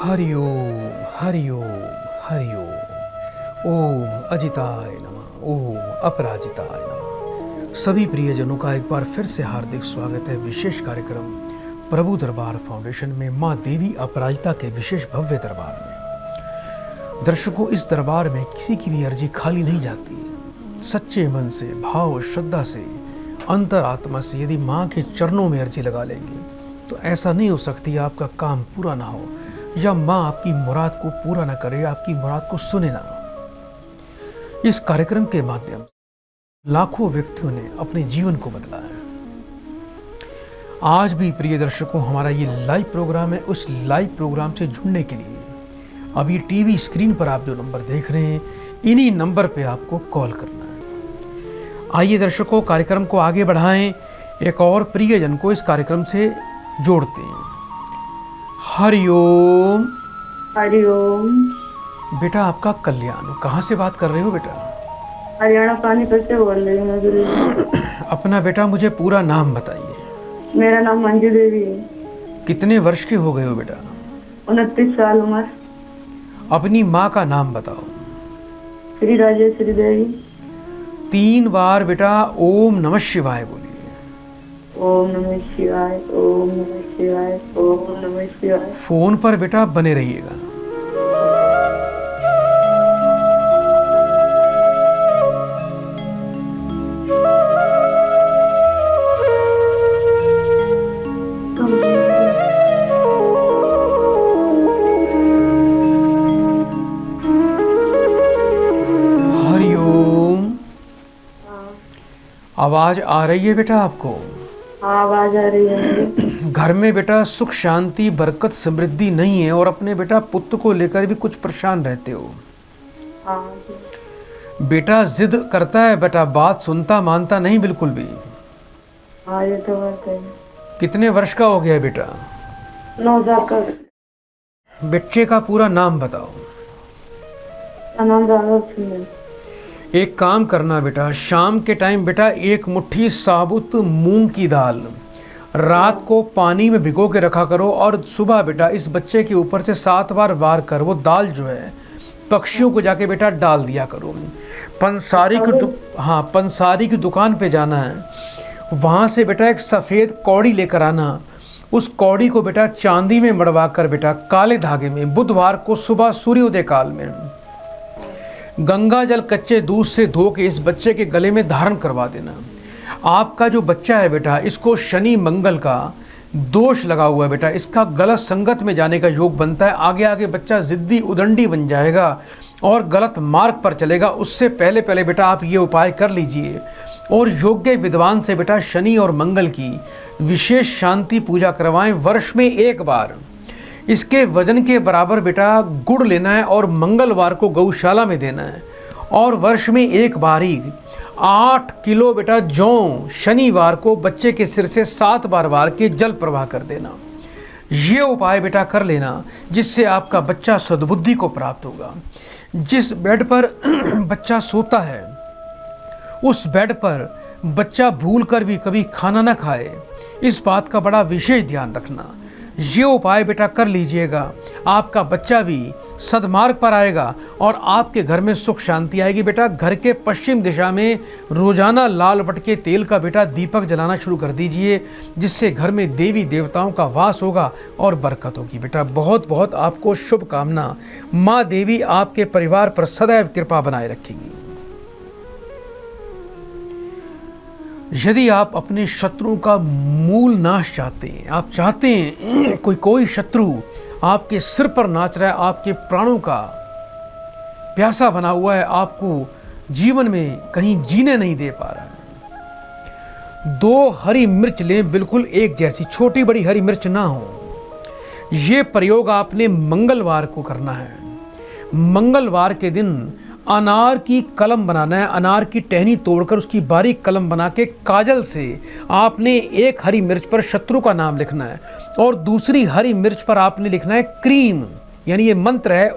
हरि ओम हरि ओम हरि ओम। ओम अजिताय नमः, ओम अपराजिताय नमः। सभी प्रियजनों का एक बार फिर से हार्दिक स्वागत है विशेष कार्यक्रम प्रभु दरबार फाउंडेशन में माँ देवी अपराजिता के विशेष भव्य दरबार में। दर्शकों, इस दरबार में किसी की भी अर्जी खाली नहीं जाती। सच्चे मन से, भाव श्रद्धा से, अंतरात्मा से यदि माँ के चरणों में अर्जी लगा लेंगे तो ऐसा नहीं हो सकती आपका काम पूरा ना हो या माँ आपकी मुराद को पूरा ना करे, आपकी मुराद को सुने ना। इस कार्यक्रम के माध्यम से लाखों व्यक्तियों ने अपने जीवन को बदला है। आज भी प्रिय दर्शकों, हमारा ये लाइव प्रोग्राम है। उस लाइव प्रोग्राम से जुड़ने के लिए अभी टीवी स्क्रीन पर आप जो नंबर देख रहे हैं, इन्हीं नंबर पे आपको कॉल करना है। आइए दर्शकों, कार्यक्रम को आगे बढ़ाएं, एक और प्रियजन को इस कार्यक्रम से जोड़ते हैं। हरि ओम। हरि ओम। बेटा, आपका कल्याण। कहाँ से बात कर रहे हो बेटा? हरियाणा पानीपत से बोल रही हूँ मैं गुरु। अपना बेटा मुझे पूरा नाम बताइए। मेरा नाम मंजू देवी है। कितने वर्ष के हो गए हो बेटा? 29 साल उम्र। अपनी माँ का नाम बताओ। श्री राजेश्वरी देवी। 3 बार बेटा ओम नमः शिवाय बोलिए। ओम नमः शिवाय, ओम नमः शिवाय, ओम नमः शिवाय। फोन पर बेटा बने रहिएगा। हरि ओम। आवाज आ रही है बेटा आपको? आवाज आ रही है। घर में बेटा सुख शांति बरकत समृद्धि नहीं है और अपने बेटा पुत्र को लेकर भी कुछ परेशान रहते हो। बेटा जिद करता है बेटा, बात सुनता मानता नहीं बिल्कुल भी। हाँ, ये तो बात है। कितने वर्ष का हो गया बेटा? 9 साल का। बच्चे का पूरा नाम बताओ। नाम राघव सिंह। एक काम करना बेटा, शाम के टाइम बेटा 1 मुट्ठी साबुत मूंग की दाल रात को पानी में भिगो के रखा करो और सुबह बेटा इस बच्चे के ऊपर से 7 बार वार कर वो दाल जो है पक्षियों को जाके बेटा डाल दिया करो। पंसारी की दुकान पे जाना है, वहाँ से बेटा एक सफ़ेद कौड़ी लेकर आना। उस कौड़ी को बेटा चांदी में मड़वा कर बेटा काले धागे में बुधवार को सुबह सूर्योदय काल में गंगा जल कच्चे दूध से धो के इस बच्चे के गले में धारण करवा देना। आपका जो बच्चा है बेटा, इसको शनि मंगल का दोष लगा हुआ है बेटा, इसका गलत संगत में जाने का योग बनता है। आगे आगे बच्चा जिद्दी उदंडी बन जाएगा और गलत मार्ग पर चलेगा। उससे पहले पहले बेटा आप ये उपाय कर लीजिए और योग्य विद्वान से बेटा शनि और मंगल की विशेष शांति पूजा करवाएं। वर्ष में 1 बार इसके वजन के बराबर बेटा गुड़ लेना है और मंगलवार को गौशाला में देना है। और वर्ष में 1 बार ही 8 किलो बेटा जौ शनिवार को बच्चे के सिर से 7 बार वार के जल प्रवाह कर देना। ये उपाय बेटा कर लेना, जिससे आपका बच्चा सद्बुद्धि को प्राप्त होगा। जिस बेड पर बच्चा सोता है उस बेड पर बच्चा भूल कर भी कभी खाना ना खाए, इस बात का बड़ा विशेष ध्यान रखना। ये उपाय बेटा कर लीजिएगा, आपका बच्चा भी सदमार्ग पर आएगा और आपके घर में सुख शांति आएगी। बेटा घर के पश्चिम दिशा में रोजाना लाल वट के तेल का बेटा दीपक जलाना शुरू कर दीजिए, जिससे घर में देवी देवताओं का वास होगा और बरकत होगी। बेटा बहुत बहुत आपको शुभकामना। माँ देवी आपके परिवार पर सदैव कृपा बनाए रखेगी। यदि आप अपने शत्रुओं का मूल नाश चाहते हैं, आप चाहते हैं कोई शत्रु आपके सिर पर नाच रहा है, आपके प्राणों का प्यासा बना हुआ है, आपको जीवन में कहीं जीने नहीं दे पा रहा है, 2 हरी मिर्च लें, बिल्कुल एक जैसी, छोटी बड़ी हरी मिर्च ना हो। ये प्रयोग आपने मंगलवार को करना है। मंगलवार के दिन अनार की कलम बनाना है। अनार की टहनी तोड़कर उसकी बारीक कलम बना के काजल से आपने 1 हरी मिर्च पर शत्रु का नाम लिखना है और दूसरी हरी मिर्च पर आपने लिखना है क्रीम, यानी ये मंत्र है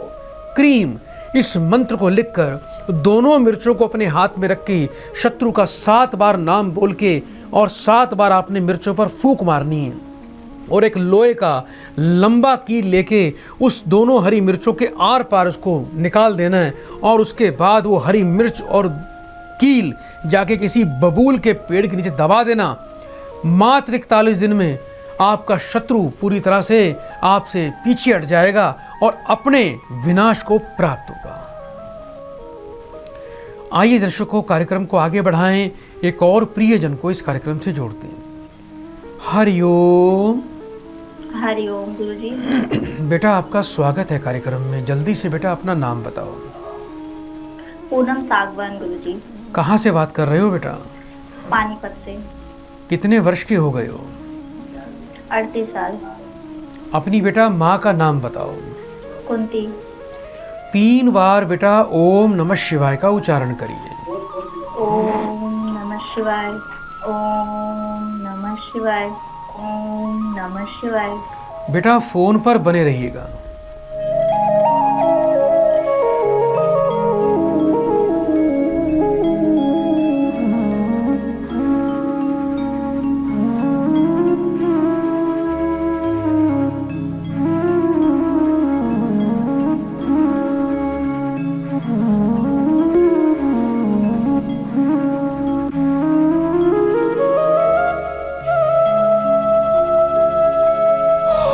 क्रीम। इस मंत्र को लिखकर दोनों मिर्चों को अपने हाथ में रख के शत्रु का 7 बार नाम बोल के और 7 बार आपने मिर्चों पर फूंक मारनी है। और एक लोहे का लंबा कील लेके उस दोनों हरी मिर्चों के आर पार उसको निकाल देना है और उसके बाद वो हरी मिर्च और कील जाके किसी बबूल के पेड़ के नीचे दबा देना। मात्र 41 दिन में आपका शत्रु पूरी तरह से आपसे पीछे हट जाएगा और अपने विनाश को प्राप्त होगा। आइए दर्शकों, कार्यक्रम को आगे बढ़ाएं, एक और प्रियजन को इस कार्यक्रम से जोड़ते हैं। हरिओम। हरिओम गुरुजी। बेटा आपका स्वागत है कार्यक्रम में। जल्दी से बेटा अपना नाम बताओ। पूनम सागवान गुरुजी। कहाँ से बात कर रहे हो बेटा? पानीपत से। कितने वर्ष के हो गए हो? 38 साल। अपनी बेटा माँ का नाम बताओ। कुंती। 3 बार बेटा ओम नमः शिवाय का उच्चारण करिए। ओम नमः शिवाय, ओम नमः शिवाय, ओम नमः शिवाय। बेटा फोन पर बने रहिएगा।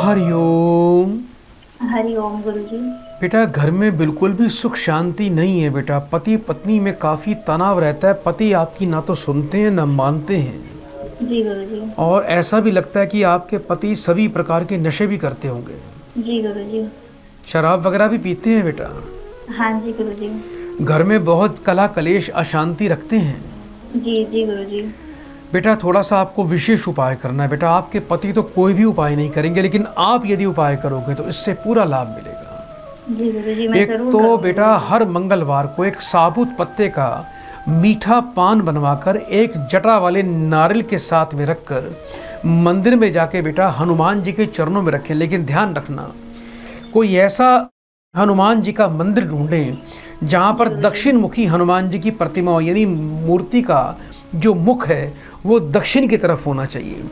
हरिओम। हरिओम गुरुजी। बेटा घर में बिल्कुल भी सुख शांति नहीं है बेटा। पति पत्नी में काफ़ी तनाव रहता है। पति आपकी ना तो सुनते हैं ना मानते हैं। जी गुरुजी। और ऐसा भी लगता है कि आपके पति सभी प्रकार के नशे भी करते होंगे। जी गुरुजी। शराब वगैरह भी पीते हैं बेटा? हाँ जी गुरुजी। घर में बहुत कला कलेश अशांति रखते हैं। जी जी गुरुजी। बेटा थोड़ा सा आपको विशेष उपाय करना है बेटा। आपके पति तो कोई भी उपाय नहीं करेंगे, लेकिन आप यदि उपाय करोगे तो इससे पूरा लाभ मिलेगा। जी गुरुजी, मैं एक जरूर तो करूंगी। बेटा हर मंगलवार को एक साबुत पत्ते का मीठा पान बनवाकर एक जटा वाले नारियल के साथ में रखकर मंदिर में जाके बेटा हनुमान जी के चरणों में रखें। लेकिन ध्यान रखना, कोई ऐसा हनुमान जी का मंदिर ढूंढें जहाँ पर दक्षिण मुखी हनुमान जी की प्रतिमा हो, यानी मूर्ति का जो मुख है वो दक्षिण की तरफ होना चाहिए।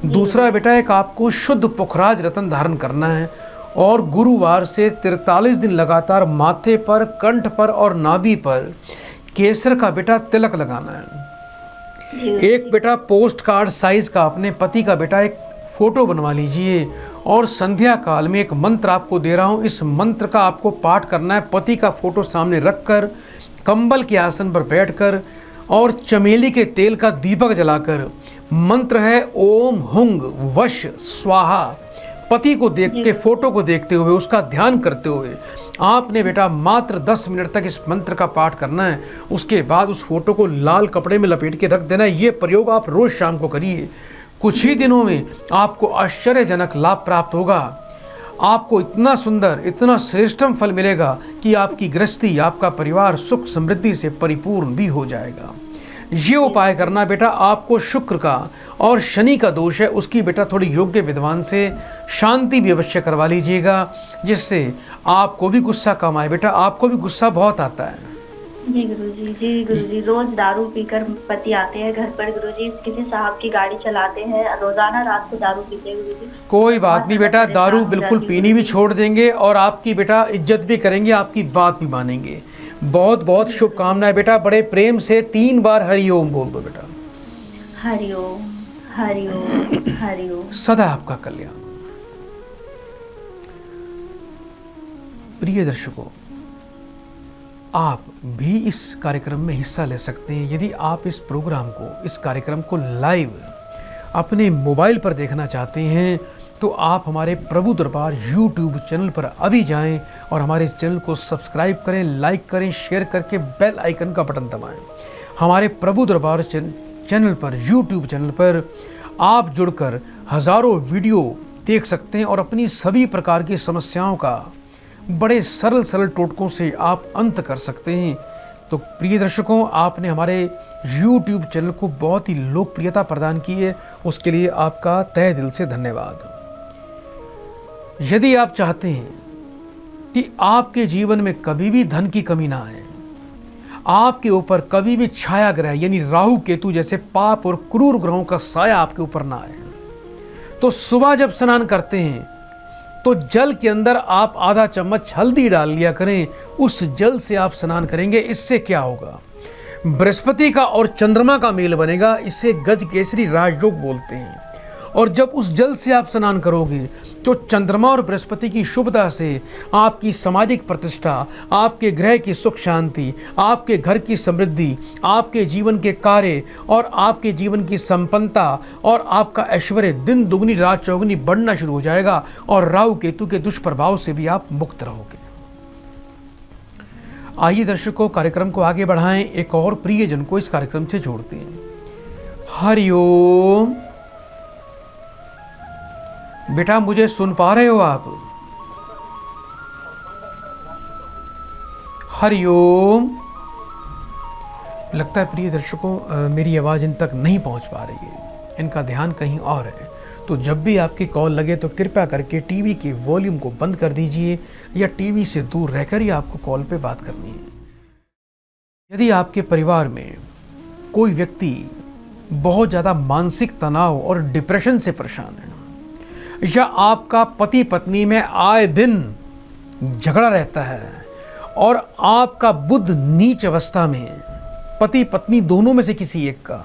दूसरा बेटा, एक आपको शुद्ध पुखराज रत्न धारण करना है और गुरुवार से 43 दिन लगातार माथे पर, कंठ पर और नाभि पर केसर का बेटा तिलक लगाना है। एक बेटा पोस्ट कार्ड साइज का अपने पति का बेटा एक फोटो बनवा लीजिए और संध्या काल में एक मंत्र आपको दे रहा हूँ, इस मंत्र का आपको पाठ करना है। पति का फोटो सामने रखकर कंबल के आसन पर बैठकर और चमेली के तेल का दीपक जलाकर मंत्र है ओम हुंग वश स्वाहा। पति को देख के, फोटो को देखते हुए, उसका ध्यान करते हुए आपने बेटा मात्र 10 मिनट तक इस मंत्र का पाठ करना है। उसके बाद उस फोटो को लाल कपड़े में लपेट के रख देना है। ये प्रयोग आप रोज शाम को करिए। कुछ ही दिनों में आपको आश्चर्यजनक लाभ प्राप्त होगा। आपको इतना सुंदर, इतना श्रेष्ठम फल मिलेगा कि आपकी गृहस्थी, आपका परिवार सुख समृद्धि से परिपूर्ण भी हो जाएगा। ये उपाय करना बेटा। आपको शुक्र का और शनि का दोष है, उसकी बेटा थोड़ी योग्य विद्वान से शांति भी अवश्य करवा लीजिएगा, जिससे आपको भी गुस्सा कम आए। बेटा आपको भी गुस्सा बहुत आता है। जी गुरुजी, जी गुरुजी। रोज दारू पीकर पति आते हैं घर पर गुरुजी, किसी साहब की गाड़ी चलाते हैं, रोजाना रात को दारू पीते हैं गुरुजी। कोई बात नहीं बेटा, दारू बिल्कुल पीनी भी छोड़ देंगे और आपकी बेटा इज्जत भी करेंगे, आपकी बात भी मानेंगे। बहुत बहुत शुभकामनाएं बेटा। बड़े प्रेम से 3 बार हरिओम बोल दो बेटा। हरिओम, हरिओम, हरिओम। सदा आपका कल्याण। प्रिय दर्शकों, आप भी इस कार्यक्रम में हिस्सा ले सकते हैं। यदि आप इस प्रोग्राम को, इस कार्यक्रम को लाइव अपने मोबाइल पर देखना चाहते हैं तो आप हमारे प्रभु दरबार यूट्यूब चैनल पर अभी जाएं और हमारे चैनल को सब्सक्राइब करें, लाइक करें, शेयर करके बेल आइकन का बटन दबाएं। हमारे प्रभु दरबार चैनल पर, यूट्यूब चैनल पर आप जुड़कर हज़ारों वीडियो देख सकते हैं और अपनी सभी प्रकार की समस्याओं का बड़े सरल सरल टोटकों से आप अंत कर सकते हैं। तो प्रिय दर्शकों, आपने हमारे YouTube चैनल को बहुत ही लोकप्रियता प्रदान की है, उसके लिए आपका तहे दिल से धन्यवाद। यदि आप चाहते हैं कि आपके जीवन में कभी भी धन की कमी ना आए, आपके ऊपर कभी भी छाया ग्रह यानी राहु केतु जैसे पाप और क्रूर ग्रहों का साया आपके ऊपर ना आए, तो सुबह जब स्नान करते हैं तो जल के अंदर आप आधा चम्मच हल्दी डाल लिया करें, उस जल से आप स्नान करेंगे। इससे क्या होगा, बृहस्पति का और चंद्रमा का मेल बनेगा, इसे गज केसरी राजयोग बोलते हैं। और जब उस जल से आप स्नान करोगे तो चंद्रमा और बृहस्पति की शुभता से आपकी सामाजिक प्रतिष्ठा, आपके ग्रह की सुख शांति, आपके घर की समृद्धि, आपके जीवन के कार्य और आपके जीवन की संपन्नता और आपका ऐश्वर्य दिन दुगनी रात चौगुनी बढ़ना शुरू हो जाएगा और राहु केतु के दुष्प्रभाव से भी आप मुक्त रहोगे। आइए दर्शकों, कार्यक्रम को आगे बढ़ाएं, एक और प्रियजन को इस कार्यक्रम से जोड़ते हैं। हरिओम। बेटा मुझे सुन पा रहे हो आप? हरिओम। लगता है प्रिय दर्शकों मेरी आवाज़ इन तक नहीं पहुंच पा रही है, इनका ध्यान कहीं और है। तो जब भी आपकी कॉल लगे तो कृपया करके टीवी के वॉल्यूम को बंद कर दीजिए या टीवी से दूर रहकर ही आपको कॉल पे बात करनी है। यदि आपके परिवार में कोई व्यक्ति बहुत ज़्यादा मानसिक तनाव और डिप्रेशन से परेशान है, या आपका पति पत्नी में आए दिन झगड़ा रहता है और आपका बुध नीच अवस्था में है, पति पत्नी दोनों में से किसी एक का,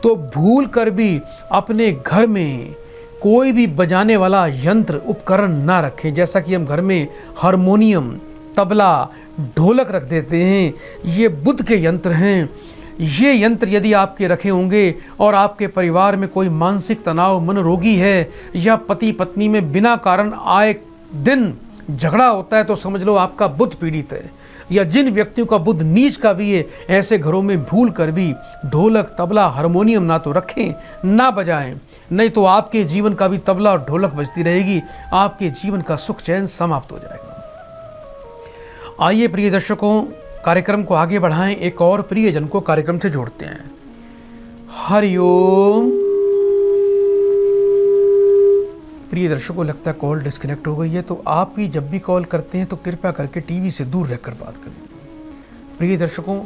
तो भूल कर भी अपने घर में कोई भी बजाने वाला यंत्र उपकरण ना रखें। जैसा कि हम घर में हारमोनियम, तबला, ढोलक रख देते हैं, ये बुध के यंत्र हैं। ये यंत्र यदि आपके रखे होंगे और आपके परिवार में कोई मानसिक तनाव, मनोरोगी है या पति पत्नी में बिना कारण आए दिन झगड़ा होता है, तो समझ लो आपका बुध पीड़ित है। या जिन व्यक्तियों का बुध नीच का भी है, ऐसे घरों में भूल कर भी ढोलक, तबला, हारमोनियम ना तो रखें ना बजाएं, नहीं तो आपके जीवन का भी तबला और ढोलक बजती रहेगी, आपके जीवन का सुख चैन समाप्त हो जाएगा। आइए प्रिय दर्शकों, कार्यक्रम को आगे बढ़ाएं, एक और प्रियजन को कार्यक्रम से जोड़ते हैं। हरिओम। प्रिय दर्शकों लगता है कॉल डिस्कनेक्ट हो गई है, तो आप भी जब भी कॉल करते हैं तो कृपया करके टीवी से दूर रहकर बात करें। प्रिय दर्शकों,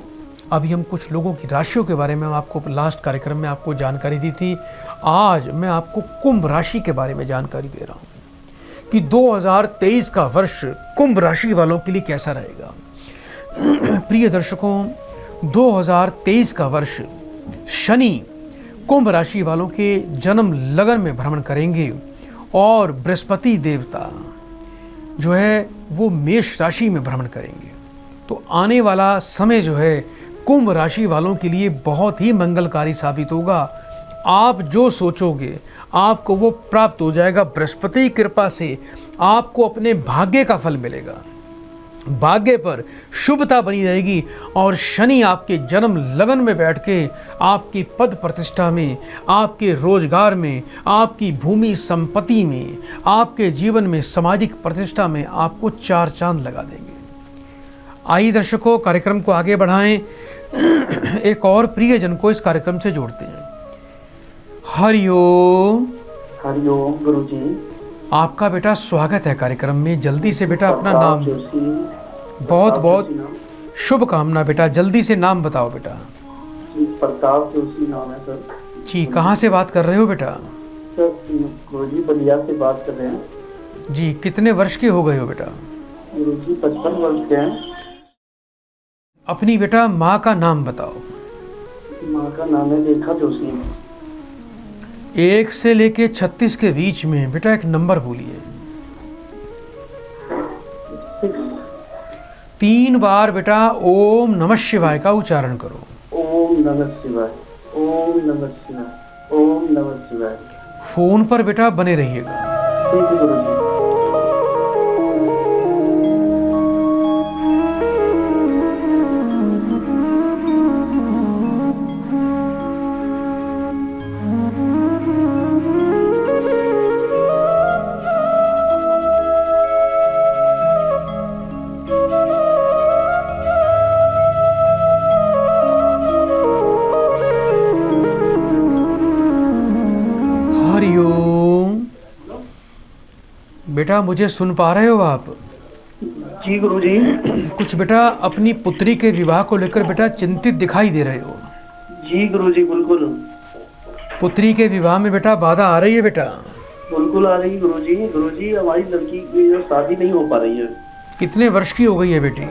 अभी हम कुछ लोगों की राशियों के बारे में आपको लास्ट कार्यक्रम में आपको जानकारी दी थी। आज मैं आपको कुंभ राशि के बारे में जानकारी दे रहा हूँ कि 2023 का वर्ष कुंभ राशि वालों के लिए कैसा रहेगा। प्रिय दर्शकों, 2023 का वर्ष शनि कुंभ राशि वालों के जन्म लगन में भ्रमण करेंगे और बृहस्पति देवता जो है वो मेष राशि में भ्रमण करेंगे। तो आने वाला समय जो है कुंभ राशि वालों के लिए बहुत ही मंगलकारी साबित होगा। आप जो सोचोगे आपको वो प्राप्त हो जाएगा। बृहस्पति की कृपा से आपको अपने भाग्य का फल मिलेगा, भाग्य पर शुभता बनी रहेगी और शनि आपके जन्म लगन में बैठ के आपकी पद प्रतिष्ठा में, आपके रोजगार में, आपकी भूमि संपत्ति में, आपके जीवन में, सामाजिक प्रतिष्ठा में आपको चार चांद लगा देंगे। आइए दर्शकों, कार्यक्रम को आगे बढ़ाएं, एक और प्रियजन को इस कार्यक्रम से जोड़ते हैं। हरिओम। हरिओम गुरुजी। आपका बेटा स्वागत है कार्यक्रम में। जल्दी से बेटा अपना नाम, बहुत बहुत शुभकामना बेटा, जल्दी से नाम बताओ बेटा। प्रताप जोशी नाम है सर। जी, कहाँ से बात कर रहे हो बेटा? सर गुरुजी बलिया से बात कर रहे हैं। जी, कितने वर्ष के हो गए हो बेटा? गुरुजी 55 वर्ष के हैं। अपनी बेटा माँ का नाम बताओ। माँ का नाम है रेखा जोशी। 1 से लेके 36 के बीच में बेटा एक नंबर बोलिए। 3 बार बेटा ओम नमः शिवाय का उच्चारण करो। ओम नमः शिवाय, ओम नमः शिवाय, ओम नमः शिवाय। फोन पर बेटा बने रहिएगा। ठीक है गुरुजी। बेटा मुझे सुन पा रहे हो आप? जी गुरुजी। कुछ बेटा अपनी पुत्री के विवाह को लेकर बेटा चिंतित दिखाई दे रहे हो। जी गुरुजी बिल्कुल। पुत्री के विवाह में बेटा बाधा आ रही है बेटा। बिल्कुल आ रही गुरुजी। गुरुजी हमारी लड़की की जो शादी नहीं हो पा रही है। कितने वर्ष की हो गई है बेटी?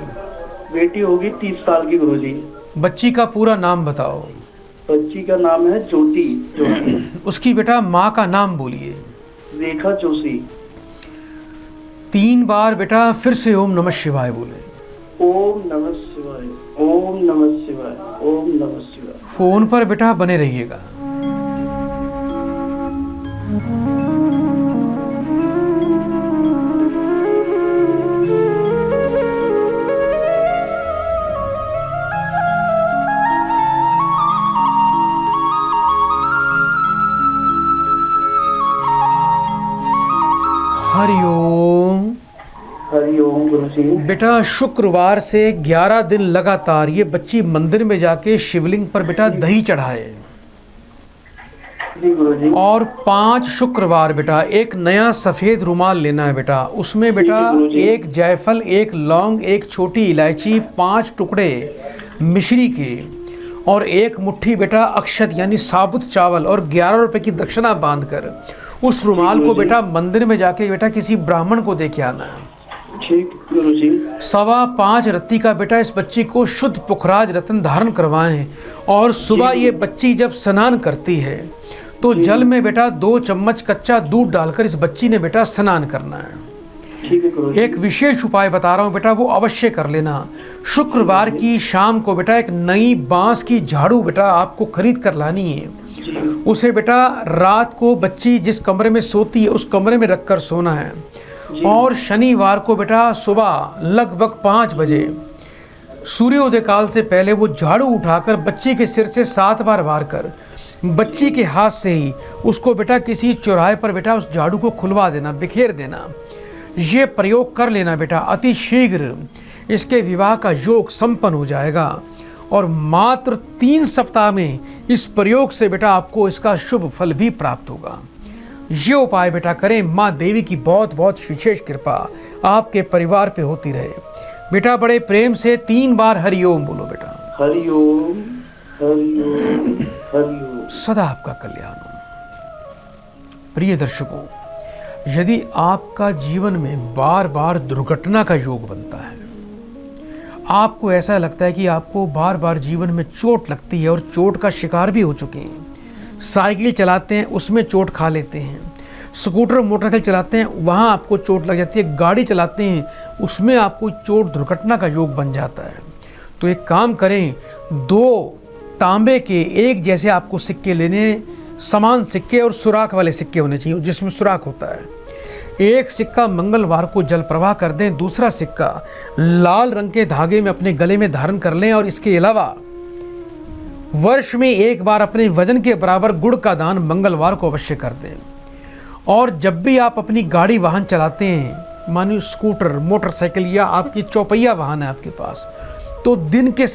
बेटी होगी 30 साल की गुरुजी। बच्ची का पूरा नाम बताओ। बच्ची का नाम है ज्योति। ज्योति। उसकी बेटा माँ का नाम बोलिए। रेखा जोशी। 3 बार बेटा फिर से ओम नमः शिवाय बोले। ओम नमः शिवाय, ओम नमः शिवाय, ओम नमः शिवाय। फोन पर बेटा बने रहिएगा। हरिओम। हरिओम गुरुजी। बेटा शुक्रवार से 11 दिन लगातार ये बच्ची मंदिर में जाके शिवलिंग पर बेटा दही चढ़ाए। जी गुरुजी। और 5 शुक्रवार बेटा एक नया सफ़ेद रुमाल लेना है बेटा। उसमें बेटा एक जायफल, एक लौंग, एक छोटी इलायची, 5 टुकड़े मिश्री के और 1 मुट्ठी बेटा अक्षत यानी साबुत चावल और 11 रुपए की दक्षिणा बांधकर उस रुमाल को बेटा मंदिर में जाके बेटा किसी ब्राह्मण को दे के आना है। ठीक गुरुजी। 5.25 रत्ती का बेटा इस बच्ची को शुद्ध पुखराज रत्न धारण करवाएं। और सुबह ये बच्ची जब स्नान करती है तो जल में बेटा 2 चम्मच कच्चा दूध डालकर इस बच्ची ने बेटा स्नान करना है। ठीक है गुरुजी। एक विशेष उपाय बता रहा हूँ बेटा, वो अवश्य कर लेना। शुक्रवार की शाम को बेटा एक नई बांस की झाड़ू बेटा आपको खरीद कर लानी है। उसे बेटा रात को बच्ची जिस कमरे में सोती है उस कमरे में रखकर सोना है। और शनिवार को बेटा सुबह लगभग 5 बजे सूर्योदय काल से पहले वो झाड़ू उठाकर बच्ची के सिर से 7 बार वार कर बच्ची के हाथ से ही उसको बेटा किसी चौराहे पर बेटा उस झाड़ू को खुलवा देना, बिखेर देना। ये प्रयोग कर लेना बेटा, अति शीघ्र इसके विवाह का योग संपन्न हो जाएगा। और मात्र 3 सप्ताह में इस प्रयोग से बेटा आपको इसका शुभ फल भी प्राप्त होगा। ये उपाय बेटा करें, माँ देवी की बहुत बहुत विशेष कृपा आपके परिवार पे होती रहे। बेटा बड़े प्रेम से 3 बार हरिओम बोलो बेटा। हरिओम, हरिओम, हरिओम। सदा आपका कल्याण हो। प्रिय दर्शकों, यदि आपका जीवन में बार बार दुर्घटना का योग बनता है, आपको ऐसा लगता है कि आपको बार बार जीवन में चोट लगती है और चोट का शिकार भी हो चुके हैं, साइकिल चलाते हैं उसमें चोट खा लेते हैं, स्कूटर मोटरसाइकिल चलाते हैं वहाँ आपको चोट लग जाती है, गाड़ी चलाते हैं उसमें आपको चोट दुर्घटना का योग बन जाता है, तो एक काम करें, 2 तांबे के एक जैसे आपको सिक्के लेने, समान सिक्के और सुराख वाले सिक्के होने चाहिए जिसमें सुराख होता है। एक सिक्का मंगलवार को जल प्रवाह कर दें, दूसरा सिक्का लाल रंग के धागे में अपने गले में धारण कर लें। और इसके अलावा वर्ष में 1 बार अपने वजन के बराबर गुड़ का दान मंगलवार को अवश्य कर दें। और जब भी आप अपनी गाड़ी वाहन चलाते हैं, मानिए स्कूटर, मोटरसाइकिल या आपकी चौपहिया वाहन है आपके पास, तो दिन के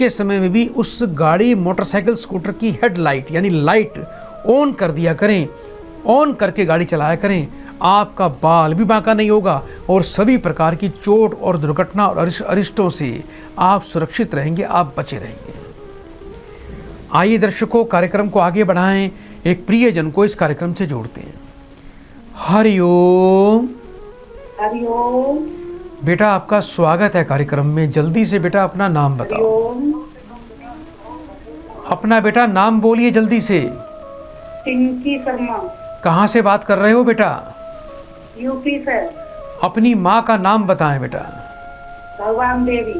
समय में भी उस गाड़ी, मोटरसाइकिल, स्कूटर की हेडलाइट यानी लाइट ऑन कर दिया करें, ऑन करके गाड़ी चलाया करें। आपका बाल भी बांका नहीं होगा और सभी प्रकार की चोट और दुर्घटना और अरिष्टों से आप सुरक्षित रहेंगे, आप बचे रहेंगे। आइए दर्शकों, कार्यक्रम को आगे बढ़ाएं, एक प्रियजन को इस कार्यक्रम से जोड़ते हैं। हरिओम। हरिओम। बेटा आपका स्वागत है कार्यक्रम में। जल्दी से बेटा अपना नाम बताओ। अपना बेटा नाम बोलिए जल्दी से। पिंकी शर्मा। कहाँ से बात कर रहे हो बेटा? यूपी से। अपनी माँ का नाम बताएं बेटा। भगवान देवी।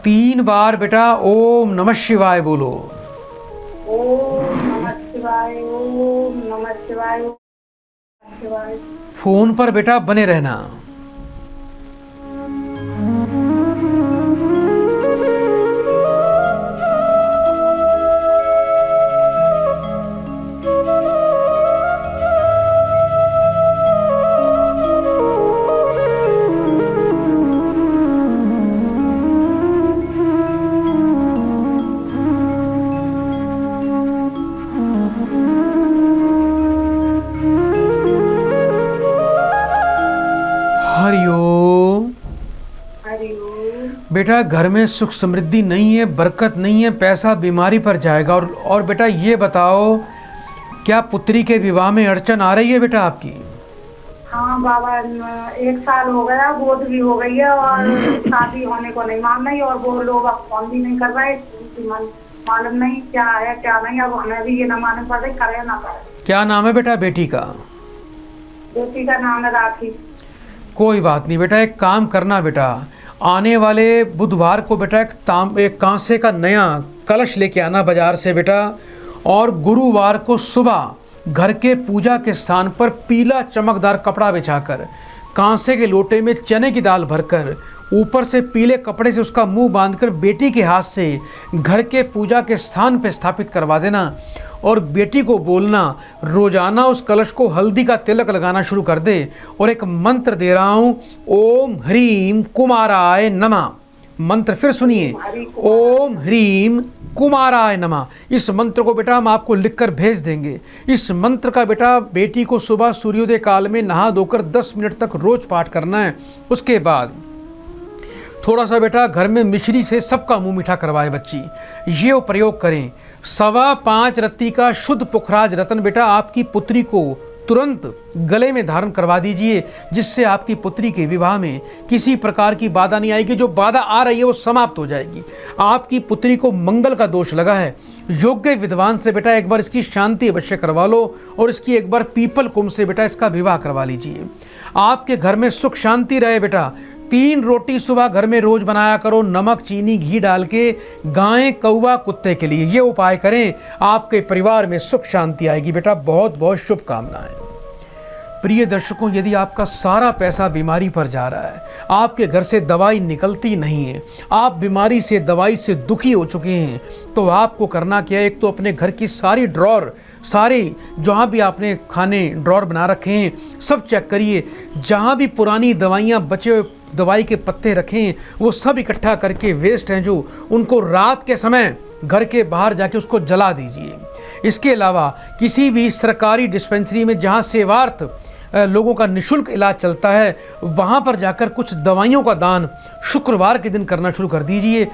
3 बार बेटा ओम नमः शिवाय बोलो। ओम नमः शिवाय, ओम नमः शिवाय, ओम नमः शिवाय। फोन पर बेटा बने रहना। बेटा घर में सुख समृद्धि नहीं है, बरकत नहीं है, पैसा बीमारी पर जाएगा। और बेटा ये बताओ, क्या पुत्री के विवाह में अड़चन आ रही है बेटा आपकी? हाँ बाबा, 1 साल हो गया, गोद भी हो गई है और शादी होने को नहीं मान रही, और वो लोग अब फोन भी नहीं कर रहे, मालूम नहीं क्या है क्या नहीं। अब हमें भी ये ना मालूम पड़ रही, करे ना करे। क्या नाम है बेटा बेटी का? बेटी का नाम है राखी। कोई बात नहीं बेटा, एक काम करना बेटा, आने वाले बुधवार को बेटा एक कांसे का नया कलश लेके आना बाजार से बेटा, और गुरुवार को सुबह घर के पूजा के स्थान पर पीला चमकदार कपड़ा बिछाकर कांसे के लोटे में चने की दाल भरकर ऊपर से पीले कपड़े से उसका मुंह बांधकर बेटी के हाथ से घर के पूजा के स्थान पर स्थापित करवा देना, और बेटी को बोलना रोजाना उस कलश को हल्दी का तिलक लगाना शुरू कर दे। और एक मंत्र दे रहा हूँ, ओम ह्रीम कुमाराय नमः। मंत्र फिर सुनिए, ओम ह्रीम कुमाराय नमः। इस मंत्र को बेटा हम आपको लिखकर भेज देंगे। इस मंत्र का बेटा बेटी को सुबह सूर्योदय काल में नहा धोकर 10 मिनट तक रोज पाठ करना है। उसके बाद थोड़ा सा बेटा घर में मिश्री से सबका मुंह मीठा करवाए बच्ची, ये प्रयोग करें। 5.25 रत्ती का शुद्ध पुखराज रत्न बेटा आपकी पुत्री को तुरंत गले में धारण करवा दीजिए, जिससे आपकी पुत्री के विवाह में किसी प्रकार की बाधा नहीं आएगी। जो बाधा आ रही है वो समाप्त हो जाएगी। आपकी पुत्री को मंगल का दोष लगा है। योग्य विद्वान से बेटा एक बार इसकी शांति अवश्य करवा लो, और इसकी एक बार पीपल कुंभ से बेटा इसका विवाह करवा लीजिए। आपके घर में सुख शांति रहे बेटा। 3 रोटी सुबह घर में रोज बनाया करो, नमक चीनी घी डाल के, गाय कौवा कुत्ते के लिए। ये उपाय करें, आपके परिवार में सुख शांति आएगी बेटा। बहुत बहुत शुभकामनाएं। प्रिय दर्शकों, यदि आपका सारा पैसा बीमारी पर जा रहा है, आपके घर से दवाई निकलती नहीं है, आप बीमारी से दवाई से दुखी हो चुके हैं, तो आपको करना क्या है, एक तो अपने घर की सारी ड्रॉर, सारे जहाँ भी आपने खाने ड्रॉर बना रखे हैं सब चेक करिए। जहाँ भी पुरानी दवाइयाँ, बचे हुए दवाई के पत्ते रखें, वो सब इकट्ठा करके वेस्ट हैं जो, उनको रात के समय घर के बाहर जाके उसको जला दीजिए। इसके अलावा किसी भी सरकारी डिस्पेंसरी में जहाँ सेवार्थ लोगों का निःशुल्क इलाज चलता है, वहाँ पर जाकर कुछ दवाइयों का दान शुक्रवार के दिन करना शुरू कर दीजिए।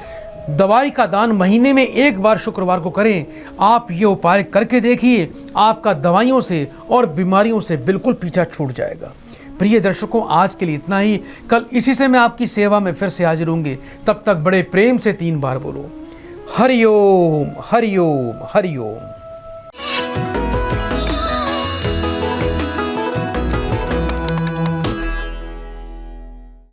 दवाई का दान महीने में 1 बार शुक्रवार को करें। आप ये उपाय करके देखिए, आपका दवाइयों से और बीमारियों से बिल्कुल पीछा छूट जाएगा। प्रिय दर्शकों, आज के लिए इतना ही। कल इसी से मैं आपकी सेवा में फिर से हाजिर होंगे। तब तक बड़े प्रेम से 3 बार बोलो, हरि ओम हरि ओम हरि ओम।